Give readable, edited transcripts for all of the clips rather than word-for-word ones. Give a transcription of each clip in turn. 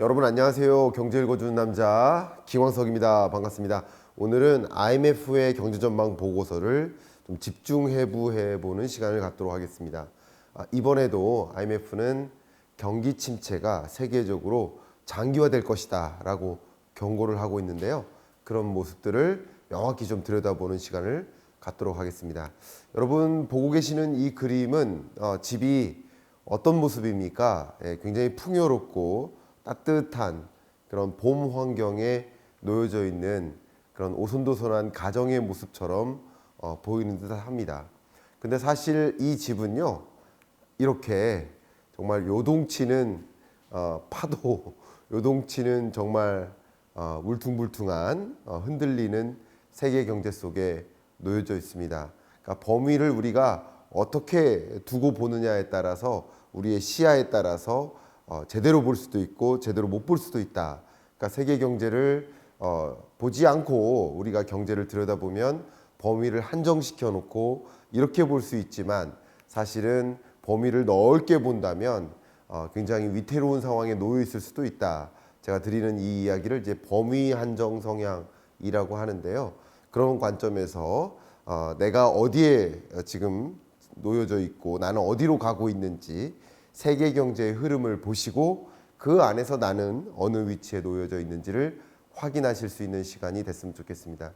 여러분 안녕하세요. 경제 읽어주는 남자 김광석입니다. 반갑습니다. 오늘은 IMF의 경제전망 보고서를 좀 집중해부해보는 시간을 갖도록 하겠습니다. 이번에도 IMF는 경기 침체가 세계적으로 장기화될 것이다 라고 경고를 하고 있는데요. 그런 모습들을 명확히 좀 들여다보는 시간을 갖도록 하겠습니다. 여러분 보고 계시는 이 그림은 집이 어떤 모습입니까? 굉장히 풍요롭고 따뜻한 그런 봄 환경에 놓여져 있는 그런 오손도손한 가정의 모습처럼 보이는 듯 합니다. 근데 사실 이 집은요, 이렇게 정말 요동치는 파도, 요동치는 정말 울퉁불퉁한 흔들리는 세계 경제 속에 놓여져 있습니다. 그러니까 범위를 우리가 어떻게 두고 보느냐에 따라서 우리의 시야에 따라서 제대로 볼 수도 있고 제대로 못 볼 수도 있다. 그러니까 세계 경제를 보지 않고 우리가 경제를 들여다보면 범위를 한정시켜 놓고 이렇게 볼 수 있지만 사실은 범위를 넓게 본다면 굉장히 위태로운 상황에 놓여 있을 수도 있다. 제가 드리는 이 이야기를 이제 범위 한정 성향이라고 하는데요. 그런 관점에서 내가 어디에 지금 놓여져 있고 나는 어디로 가고 있는지 세계 경제의 흐름을 보시고 그 안에서 나는 어느 위치에 놓여져 있는지를 확인하실 수 있는 시간이 됐으면 좋겠습니다.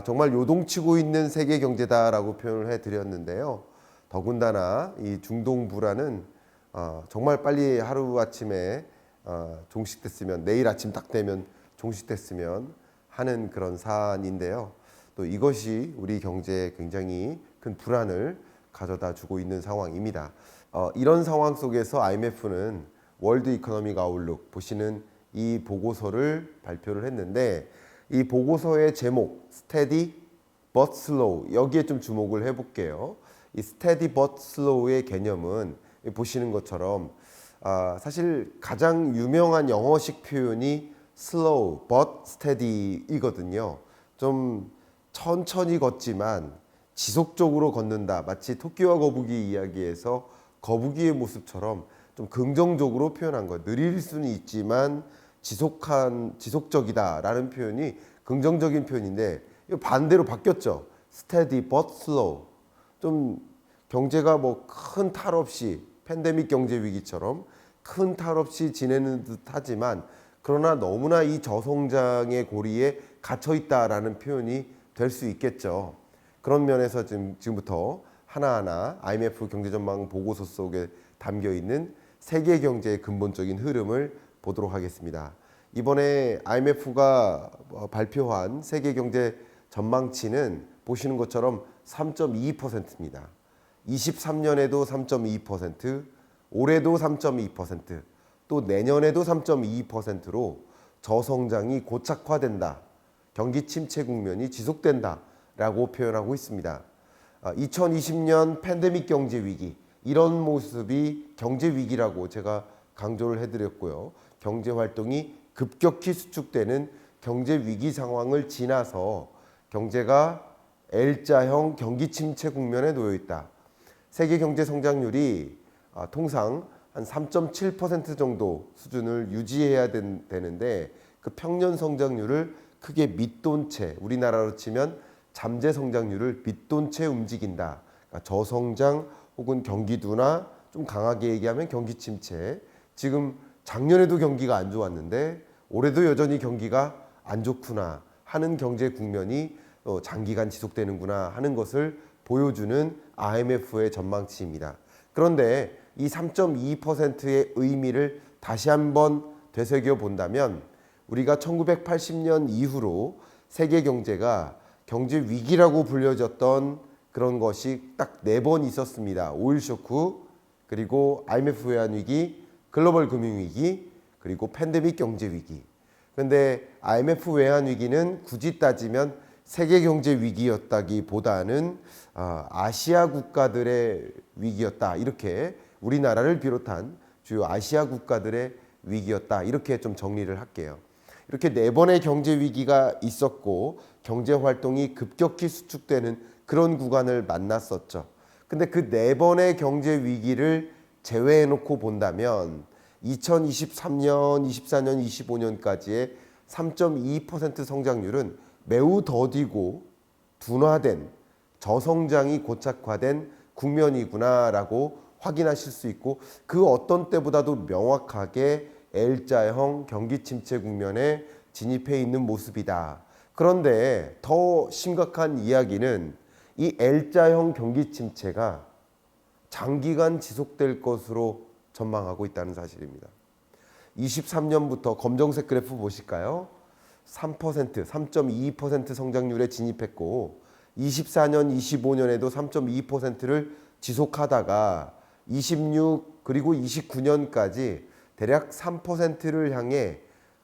정말 요동치고 있는 세계 경제다라고 표현을 해드렸는데요. 더군다나 이 중동 불안은 정말 빨리 하루아침에 종식됐으면, 내일 아침 딱 되면 종식됐으면 하는 그런 사안인데요. 또 이것이 우리 경제에 굉장히 큰 불안을 가져다 주고 있는 상황입니다. 이런 상황 속에서 IMF는 월드 이코노믹 아웃룩 보시는 이 보고서를 발표를 했는데, 이 보고서의 제목 Steady but Slow, 여기에 좀 주목을 해볼게요. 이 Steady but Slow의 개념은 보시는 것처럼 사실 가장 유명한 영어식 표현이 Slow but Steady이거든요. 좀 천천히 걷지만 지속적으로 걷는다. 마치 토끼와 거북이 이야기에서 거북이의 모습처럼 좀 긍정적으로 표현한 거예요. 느릴 수는 있지만 지속적이다라는 표현이 긍정적인 표현인데 이거 반대로 바뀌었죠. Steady but slow. 좀 경제가 뭐 큰 탈 없이 팬데믹 경제 위기처럼 큰 탈 없이 지내는 듯 하지만 그러나 너무나 이 저성장의 고리에 갇혀 있다라는 표현이 될 수 있겠죠. 그런 면에서 지금부터 하나하나 IMF 경제전망 보고서 속에 담겨 있는 세계 경제의 근본적인 흐름을 보도록 하겠습니다. 이번에 IMF가 발표한 세계 경제 전망치는 보시는 것처럼 3.22%입니다. 23년에도 3.22%, 올해도 3.2%, 또 내년에도 3.22%로 저성장이 고착화된다. 경기 침체 국면이 지속된다라고 표현하고 있습니다. 2020년 팬데믹 경제 위기, 이런 모습이 경제 위기라고 제가 강조를 해드렸고요. 경제 활동이 급격히 수축되는 경제 위기 상황을 지나서 경제가 L자형 경기 침체 국면에 놓여 있다. 세계 경제 성장률이 통상 한 3.7% 정도 수준을 유지해야 되는데 그 평년 성장률을 크게 밑돈 채, 우리나라로 치면 잠재 성장률을 밑돈 채 움직인다. 그러니까 저성장 혹은 경기 둔화, 좀 강하게 얘기하면 경기 침체. 지금 작년에도 경기가 안 좋았는데 올해도 여전히 경기가 안 좋구나 하는 경제 국면이 장기간 지속되는구나 하는 것을 보여주는 IMF의 전망치입니다. 그런데 이 3.2%의 의미를 다시 한번 되새겨 본다면 우리가 1980년 이후로 세계 경제가 경제 위기라고 불려졌던 그런 것이 딱 4번 있었습니다. 오일 쇼크, 그리고 IMF 외환 위기, 글로벌 금융 위기, 그리고 팬데믹 경제 위기. 그런데 IMF 외환 위기는 굳이 따지면 세계 경제 위기였다기보다는 아시아 국가들의 위기였다. 이렇게 우리나라를 비롯한 주요 아시아 국가들의 위기였다. 이렇게 좀 정리를 할게요. 이렇게 4번의 경제 위기가 있었고 경제 활동이 급격히 수축되는 그런 구간을 만났었죠. 근데 그 4번의 경제 위기를 제외해놓고 본다면 2023년, 24년, 25년까지의 3.2% 성장률은 매우 더디고 둔화된 저성장이 고착화된 국면이구나라고 확인하실 수 있고, 그 어떤 때보다도 명확하게 L자형 경기 침체 국면에 진입해 있는 모습이다. 그런데 더 심각한 이야기는 이 L자형 경기 침체가 장기간 지속될 것으로 전망하고 있다는 사실입니다. 23년부터 검정색 그래프 보실까요? 3%, 3.2% 성장률에 진입했고 24년, 25년에도 3.2%를 지속하다가 26 그리고 29년까지 대략 3%를 향해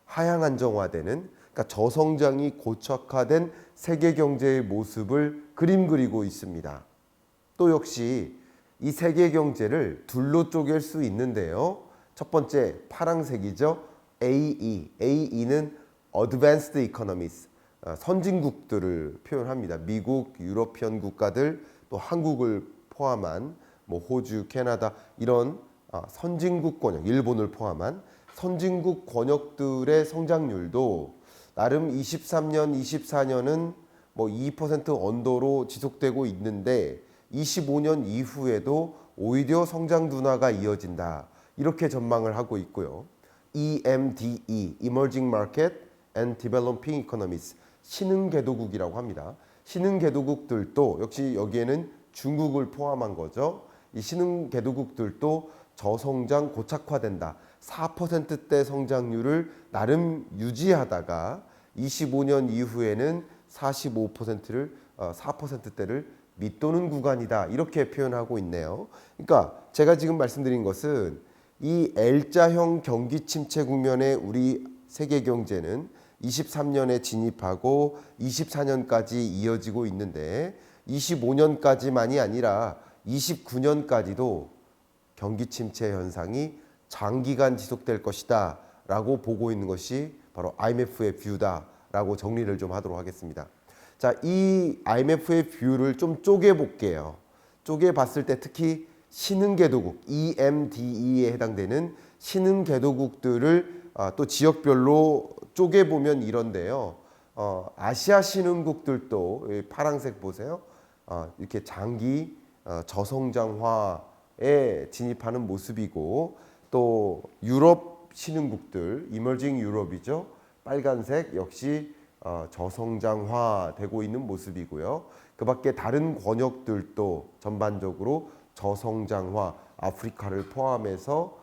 하향 안정화되는, 그러니까 저성장이 고착화된 세계 경제의 모습을 그림 그리고 있습니다. 또 역시 이 세계 경제를 둘로 쪼갤 수 있는데요. 첫 번째 파란색이죠. AE. AE는 Advanced Economies, 선진국들을 표현합니다. 미국, 유러피언 국가들, 또 한국을 포함한 뭐 호주, 캐나다 이런 선진국 권역, 일본을 포함한 선진국 권역들의 성장률도 나름 23년, 24년은 뭐 2% 언더로 지속되고 있는데 25년 이후에도 오히려 성장 둔화가 이어진다. 이렇게 전망을 하고 있고요. EMDE, Emerging Market and Developing Economies, 신흥개도국이라고 합니다. 신흥개도국들도 역시 여기에는 중국을 포함한 거죠. 이 신흥개도국들도 저성장 고착화된다. 4%대 성장률을 나름 유지하다가 25년 이후에는 45%를 4%대를 밑도는 구간이다. 이렇게 표현하고 있네요. 그러니까 제가 지금 말씀드린 것은 이 L자형 경기 침체 국면에 우리 세계 경제는 23년에 진입하고 24년까지 이어지고 있는데 25년까지만이 아니라 29년까지도 경기 침체 현상이 장기간 지속될 것이다 라고 보고 있는 것이 바로 IMF의 뷰다라고 정리를 좀 하도록 하겠습니다. 자, 이 IMF의 뷰를 좀 쪼개 볼게요. 쪼개 봤을 때 특히 신흥개도국 EMDE에 해당되는 신흥개도국들을 또 지역별로 쪼개 보면 이런데요. 아시아 신흥국들도 파란색 보세요. 이렇게 장기 저성장화에 진입하는 모습이고, 또 유럽 신흥국들, 이머징 유럽이죠. 빨간색 역시 저성장화되고 있는 모습이고요. 그 밖에 다른 권역들도 전반적으로 저성장화, 아프리카를 포함해서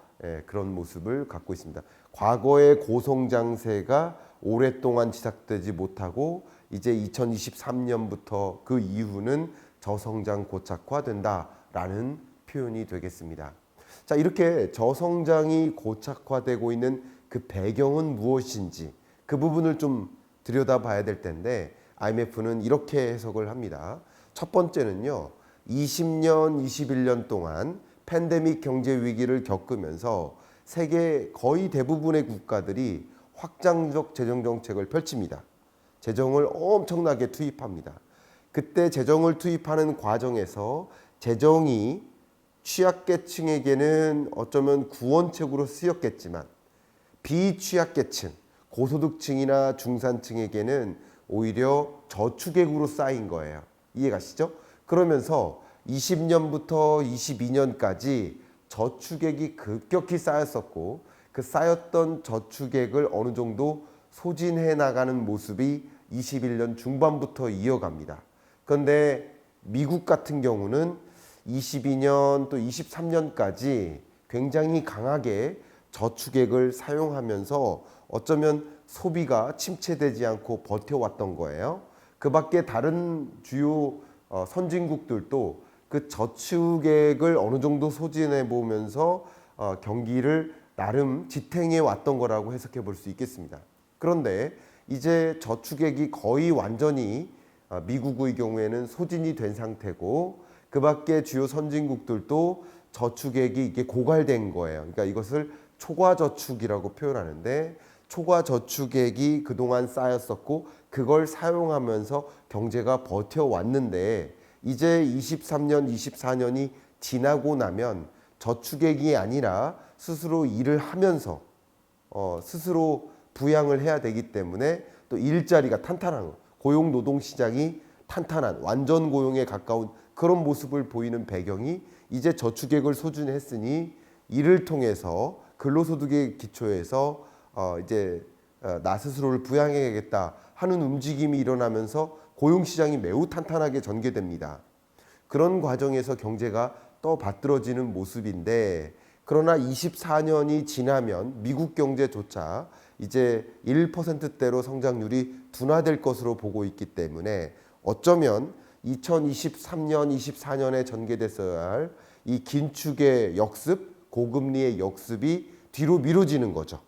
그런 모습을 갖고 있습니다. 과거의 고성장세가 오랫동안 지속되지 못하고 이제 2023년부터 그 이후는 저성장 고착화된다라는 표현이 되겠습니다. 자, 이렇게 저성장이 고착화되고 있는 그 배경은 무엇인지 그 부분을 좀 들여다봐야 될 텐데, IMF는 이렇게 해석을 합니다. 첫 번째는요, 20년, 21년 동안 팬데믹 경제 위기를 겪으면서 세계 거의 대부분의 국가들이 확장적 재정 정책을 펼칩니다. 재정을 엄청나게 투입합니다. 그때 재정을 투입하는 과정에서 재정이 취약계층에게는 어쩌면 구원책으로 쓰였겠지만 비취약계층, 고소득층이나 중산층에게는 오히려 저축액으로 쌓인 거예요. 이해가시죠? 그러면서 20년부터 22년까지 저축액이 급격히 쌓였었고, 그 쌓였던 저축액을 어느 정도 소진해 나가는 모습이 21년 중반부터 이어갑니다. 그런데 미국 같은 경우는 22년 또 23년까지 굉장히 강하게 저축액을 사용하면서 어쩌면 소비가 침체되지 않고 버텨왔던 거예요. 그 밖에 다른 주요 선진국들도 그 저축액을 어느 정도 소진해 보면서 경기를 나름 지탱해 왔던 거라고 해석해 볼 수 있겠습니다. 그런데 이제 저축액이 거의 완전히 미국의 경우에는 소진이 된 상태고, 그 밖에 주요 선진국들도 저축액이 이게 고갈된 거예요. 그러니까 이것을 초과저축이라고 표현하는데, 초과저축액이 그동안 쌓였었고 그걸 사용하면서 경제가 버텨왔는데, 이제 23년, 24년이 지나고 나면 저축액이 아니라 스스로 일을 하면서 스스로 부양을 해야 되기 때문에 또 일자리가 탄탄한 고용 노동 시장이 탄탄한 완전 고용에 가까운 그런 모습을 보이는 배경이 이제 저축액을 소진했으니 이를 통해서 근로소득의 기초에서 이제 나 스스로를 부양해야겠다 하는 움직임이 일어나면서 고용시장이 매우 탄탄하게 전개됩니다. 그런 과정에서 경제가 또 받들어지는 모습인데 그러나 24년이 지나면 미국 경제조차 이제 1%대로 성장률이 둔화될 것으로 보고 있기 때문에 어쩌면 2023년, 24년에 전개됐어야 할 이 긴축의 역습, 고금리의 역습이 뒤로 미뤄지는 거죠.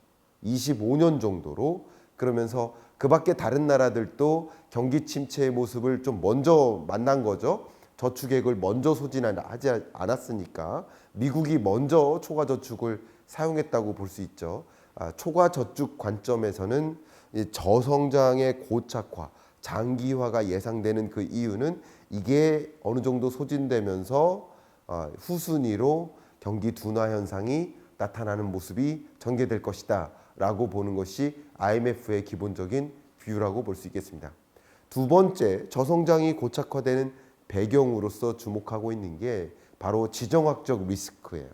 25년 정도로. 그러면서 그 밖에 다른 나라들도 경기 침체의 모습을 좀 먼저 만난 거죠. 저축액을 먼저 소진하지 않았으니까 미국이 먼저 초과 저축을 사용했다고 볼 수 있죠. 초과 저축 관점에서는 저성장의 고착화, 장기화가 예상되는 그 이유는 이게 어느 정도 소진되면서 후순위로 경기 둔화 현상이 나타나는 모습이 전개될 것이다 라고 보는 것이 IMF의 기본적인 뷰라고 볼 수 있겠습니다. 두 번째, 저성장이 고착화되는 배경으로서 주목하고 있는 게 바로 지정학적 리스크예요.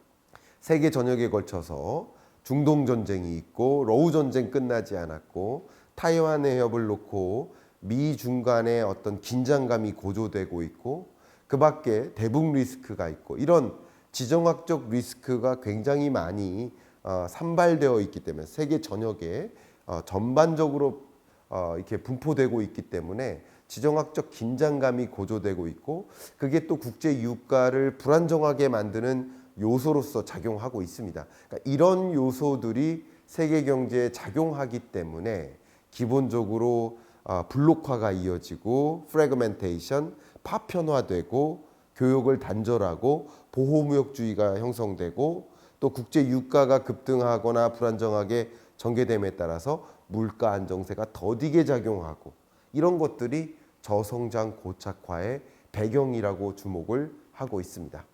세계 전역에 걸쳐서 중동 전쟁이 있고 러우 전쟁 끝나지 않았고 타이완 해협을 놓고 미중 간의 어떤 긴장감이 고조되고 있고 그 밖에 대북 리스크가 있고 이런 지정학적 리스크가 굉장히 많이 산발되어 있기 때문에 세계 전역에 전반적으로 이렇게 분포되고 있기 때문에 지정학적 긴장감이 고조되고 있고 그게 또 국제 유가를 불안정하게 만드는 요소로서 작용하고 있습니다. 그러니까 이런 요소들이 세계 경제에 작용하기 때문에 기본적으로 블록화가 이어지고 프래그멘테이션, 파편화되고 교역을 단절하고 보호무역주의가 형성되고 또 국제 유가가 급등하거나 불안정하게 전개됨에 따라서 물가 안정세가 더디게 작용하고 이런 것들이 저성장 고착화의 배경이라고 주목을 하고 있습니다.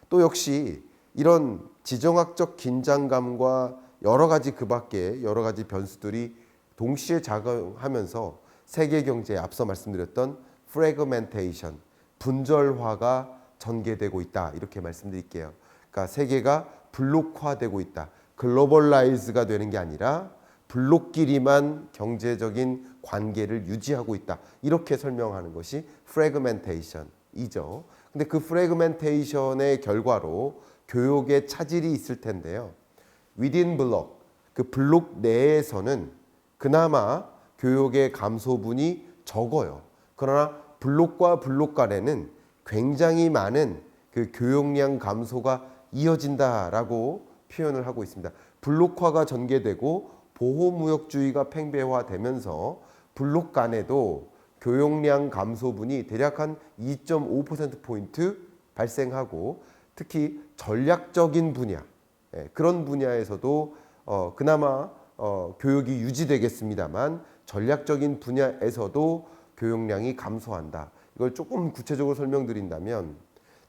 또 역시 이런 지정학적 긴장감과 여러 가지 그 밖에 여러 가지 변수들이 동시에 작용하면서 세계 경제에 앞서 말씀드렸던 프래그멘테이션, 분절화가 전개되고 있다 이렇게 말씀드릴게요. 그러니까 세계가 블록화되고 있다. 글로벌라이즈가 되는 게 아니라 블록끼리만 경제적인 관계를 유지하고 있다. 이렇게 설명하는 것이 프래그멘테이션이죠. 근데 그 프래그멘테이션의 결과로 교역의 차질이 있을 텐데요. within block, 그 블록 내에서는 그나마 교역의 감소분이 적어요. 그러나 블록과 블록 간에는 굉장히 많은 그 교역량 감소가 이어진다라고 표현을 하고 있습니다. 블록화가 전개되고 보호무역주의가 팽배화되면서 블록 간에도 교역량 감소분이 대략 한 2.5%포인트 발생하고 특히 전략적인 분야, 그런 분야에서도 그나마 교역이 유지되겠습니다만 전략적인 분야에서도 교역량이 감소한다. 이걸 조금 구체적으로 설명드린다면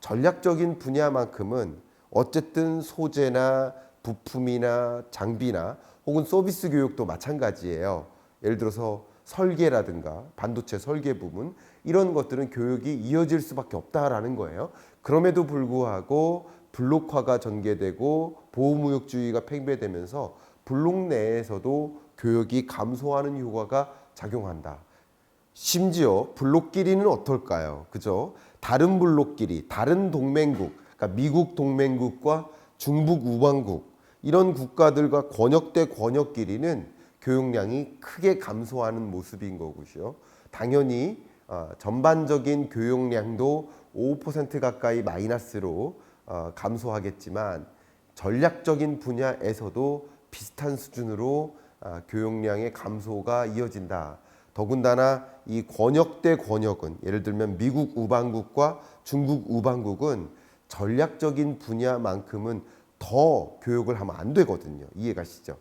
전략적인 분야만큼은 어쨌든 소재나 부품이나 장비나 혹은 서비스 교육도 마찬가지예요. 예를 들어서 설계라든가 반도체 설계 부분 이런 것들은 교육이 이어질 수밖에 없다라는 거예요. 그럼에도 불구하고 블록화가 전개되고 보호무역주의가 팽배되면서 블록 내에서도 교역이 감소하는 효과가 작용한다. 심지어 블록끼리는 어떨까요? 그죠? 다른 블록끼리, 다른 동맹국, 그러니까 미국 동맹국과 중북 우방국 이런 국가들과 권역 대 권역끼리는 교역량이 크게 감소하는 모습인 거고요. 당연히 전반적인 교역량도 5% 가까이 마이너스로 감소하겠지만 전략적인 분야에서도 비슷한 수준으로 교역량의 감소가 이어진다. 더군다나 이 권역 대 권역은 예를 들면 미국 우방국과 중국 우방국은 전략적인 분야만큼은 더 교역을 하면 안 되거든요. 이해가시죠?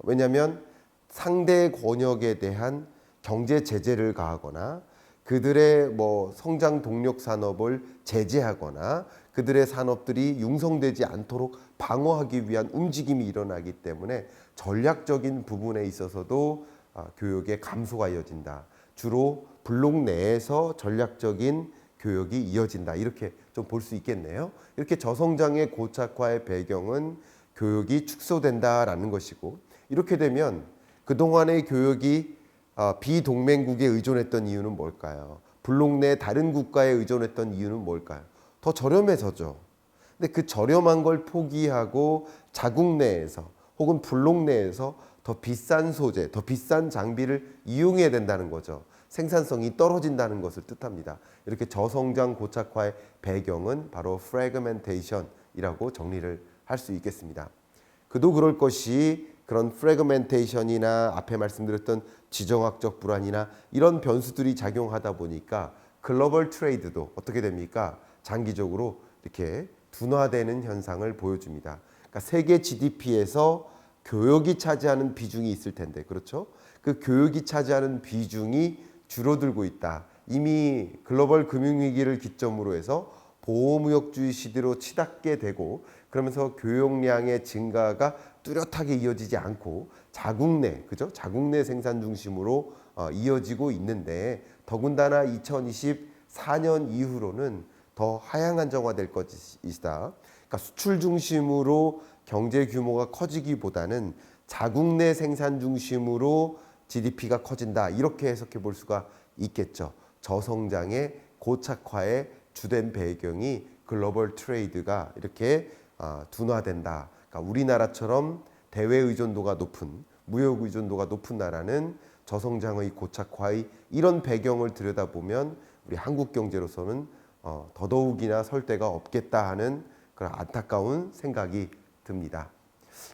왜냐하면 상대 권역에 대한 경제 제재를 가하거나 그들의 성장 동력 산업을 제재하거나 그들의 산업들이 융성되지 않도록 방어하기 위한 움직임이 일어나기 때문에 전략적인 부분에 있어서도 교역의 감소가 이어진다. 주로 블록 내에서 전략적인 교역이 이어진다. 이렇게 좀 볼 수 있겠네요. 이렇게 저성장의 고착화의 배경은 교역이 축소된다라는 것이고, 이렇게 되면 그동안의 교역이 비동맹국에 의존했던 이유는 뭘까요? 블록 내 다른 국가에 의존했던 이유는 뭘까요? 더 저렴해서죠. 근데 그 저렴한 걸 포기하고 자국 내에서 혹은 블록 내에서 더 비싼 소재, 더 비싼 장비를 이용해야 된다는 거죠. 생산성이 떨어진다는 것을 뜻합니다. 이렇게 저성장 고착화의 배경은 바로 프래그멘테이션이라고 정리를 할 수 있겠습니다. 그도 그럴 것이 그런 프래그멘테이션이나 앞에 말씀드렸던 지정학적 불안이나 이런 변수들이 작용하다 보니까 글로벌 트레이드도 어떻게 됩니까? 장기적으로 이렇게 둔화되는 현상을 보여줍니다. 그러니까 세계 GDP에서 교역이 차지하는 비중이 있을 텐데, 그렇죠? 그 교역이 차지하는 비중이 줄어들고 있다. 이미 글로벌 금융위기를 기점으로 해서 보호무역주의 시대로 치닫게 되고, 그러면서 교역량의 증가가 뚜렷하게 이어지지 않고 자국 내, 그죠? 자국 내 생산 중심으로 이어지고 있는데, 더군다나 2024년 이후로는 더 하향 안정화될 것이다. 그러니까 수출 중심으로 경제 규모가 커지기보다는 자국 내 생산 중심으로 GDP가 커진다. 이렇게 해석해 볼 수가 있겠죠. 저성장의 고착화의 주된 배경이 글로벌 트레이드가 이렇게 둔화된다. 그러니까 우리나라처럼 대외 의존도가 높은, 무역 의존도가 높은 나라는 저성장의 고착화의 이런 배경을 들여다보면 우리 한국 경제로서는 더더욱이나 설 데가 없겠다 하는 그런 안타까운 생각이 듭니다.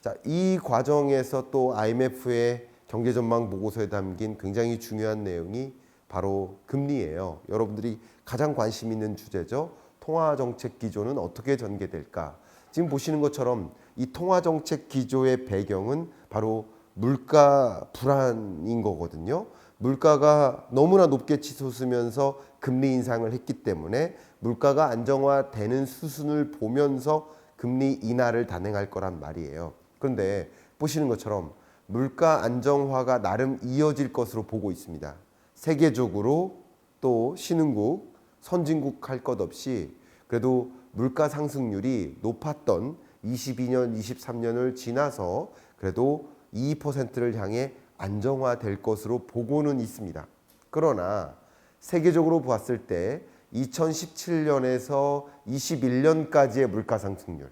자, 이 과정에서 또 IMF의 경제 전망 보고서에 담긴 굉장히 중요한 내용이 바로 금리예요. 여러분들이 가장 관심 있는 주제죠. 통화 정책 기조는 어떻게 전개될까? 지금 보시는 것처럼 이 통화 정책 기조의 배경은 바로 물가 불안인 거거든요. 물가가 너무나 높게 치솟으면서 금리 인상을 했기 때문에 물가가 안정화되는 수순을 보면서 금리 인하를 단행할 거란 말이에요. 그런데 보시는 것처럼 물가 안정화가 나름 이어질 것으로 보고 있습니다. 세계적으로 또 신흥국, 선진국 할 것 없이 그래도 물가 상승률이 높았던 22년, 23년을 지나서 그래도 2%를 향해 안정화될 것으로 보고는 있습니다. 그러나 세계적으로 보았을 때 2017년에서 21년까지의 물가 상승률,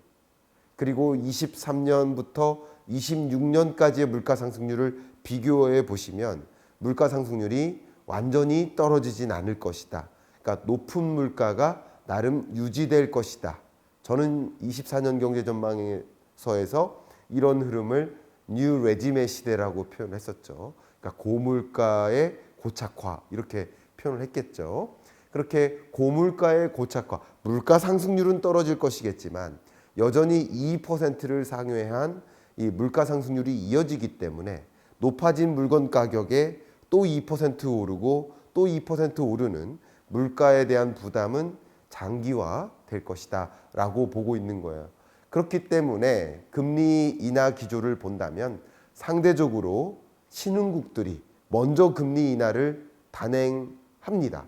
그리고 23년부터 26년까지의 물가 상승률을 비교해 보시면 물가 상승률이 완전히 떨어지진 않을 것이다. 그러니까 높은 물가가 나름 유지될 것이다. 저는 24년 경제 전망서에서 이런 흐름을 뉴 레지메 시대라고 표현했었죠. 그러니까 고물가의 고착화 이렇게 표현을 했겠죠. 그렇게 고물가의 고착화, 물가 상승률은 떨어질 것이겠지만 여전히 2%를 상회한 이 물가 상승률이 이어지기 때문에 높아진 물건 가격에 또 2% 오르고 또 2% 오르는 물가에 대한 부담은 장기화 될 것이다 라고 보고 있는 거예요. 그렇기 때문에 금리 인하 기조를 본다면 상대적으로 신흥국들이 먼저 금리 인하를 단행합니다.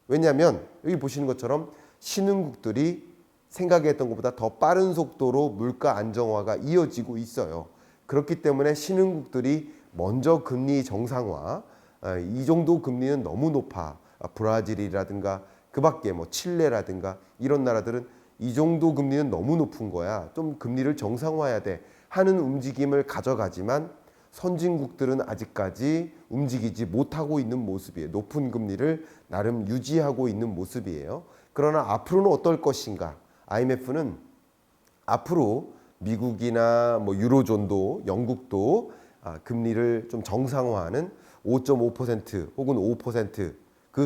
왜냐하면 여기 보시는 것처럼 신흥국들이 생각했던 것보다 더 빠른 속도로 물가 안정화가 이어지고 있어요. 그렇기 때문에 신흥국들이 먼저 금리 정상화, 이 정도 금리는 너무 높아. 브라질이라든가 그 밖에 뭐 칠레라든가 이런 나라들은 이 정도 금리는 너무 높은 거야. 좀 금리를 정상화해야 돼 하는 움직임을 가져가지만 선진국들은 아직까지 움직이지 못하고 있는 모습이에요. 높은 금리를 나름 유지하고 있는 모습이에요. 그러나 앞으로는 어떨 것인가? IMF는 앞으로 미국이나 뭐 유로존도, 영국도 금리를 좀 정상화하는 5.5% 혹은 5%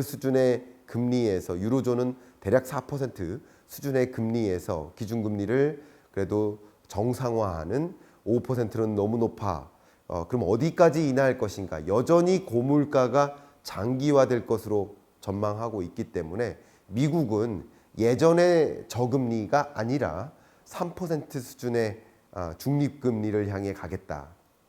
수준의 금리에서, 유로존은 대략 4% 수준의 금리에서 기준금리를 그래도 정상화하는 5%는 너무 높아. 그럼 어디까지 인하할 것인가? 여전히 고물가가 장기화될 것으로 전망하고 있기 때문에 미국은 예전의 저금리가 아니라 3% 수준의 중립금리를 향해 가겠다.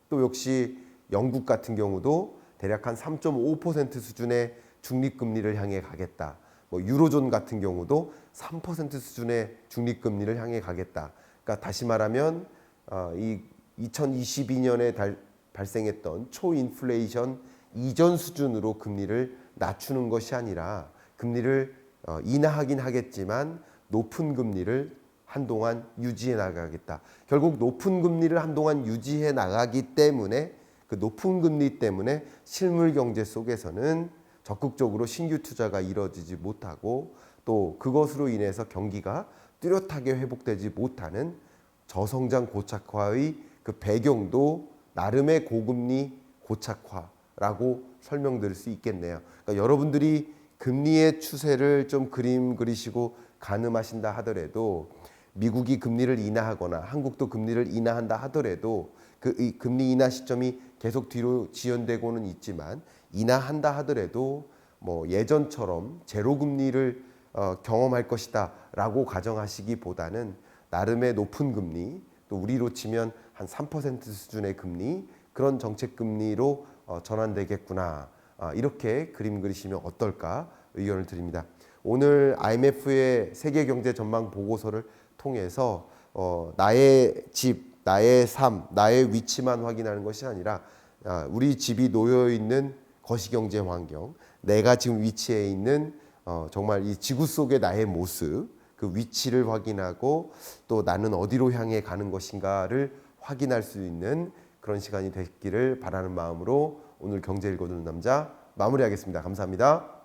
또 역시 영국 같은 경우도 대략 한 3.5% 수준의 중립금리를 향해 가겠다. 뭐 유로존 같은 경우도 3% 수준의 중립금리를 향해 가겠다. 그러니까 다시 말하면 이 2022년에 발생했던 초인플레이션 이전 수준으로 금리를 낮추는 것이 아니라 금리를 인하하긴 하겠지만 높은 금리를 한동안 유지해 나가겠다. 결국 높은 금리를 한동안 유지해 나가기 때문에 그 높은 금리 때문에 실물 경제 속에서는 적극적으로 신규 투자가 이루어지지 못하고 또 그것으로 인해서 경기가 뚜렷하게 회복되지 못하는 저성장 고착화의 그 배경도 나름의 고금리 고착화라고 설명드릴 수 있겠네요. 그러니까 여러분들이 금리의 추세를 좀 그림 그리시고 가늠하신다 하더라도 미국이 금리를 인하하거나 한국도 금리를 인하한다 하더라도 그 금리 인하 시점이 계속 뒤로 지연되고는 있지만 인하한다 하더라도 뭐 예전처럼 제로 금리를 경험할 것이다라고 가정하시기보다는 나름의 높은 금리 또 우리로 치면 한 3% 수준의 금리 그런 정책 금리로 전환되겠구나. 이렇게 그림 그리시면 어떨까 의견을 드립니다. 오늘 IMF의 세계 경제 전망 보고서를 통해서 나의 집, 나의 삶, 나의 위치만 확인하는 것이 아니라 우리 집이 놓여 있는 거시경제 환경, 내가 지금 위치해 있는 정말 이 지구 속의 나의 모습, 그 위치를 확인하고 또 나는 어디로 향해 가는 것인가를 확인할 수 있는 그런 시간이 됐기를 바라는 마음으로 오늘 경제 읽어주는 남자 마무리하겠습니다. 감사합니다.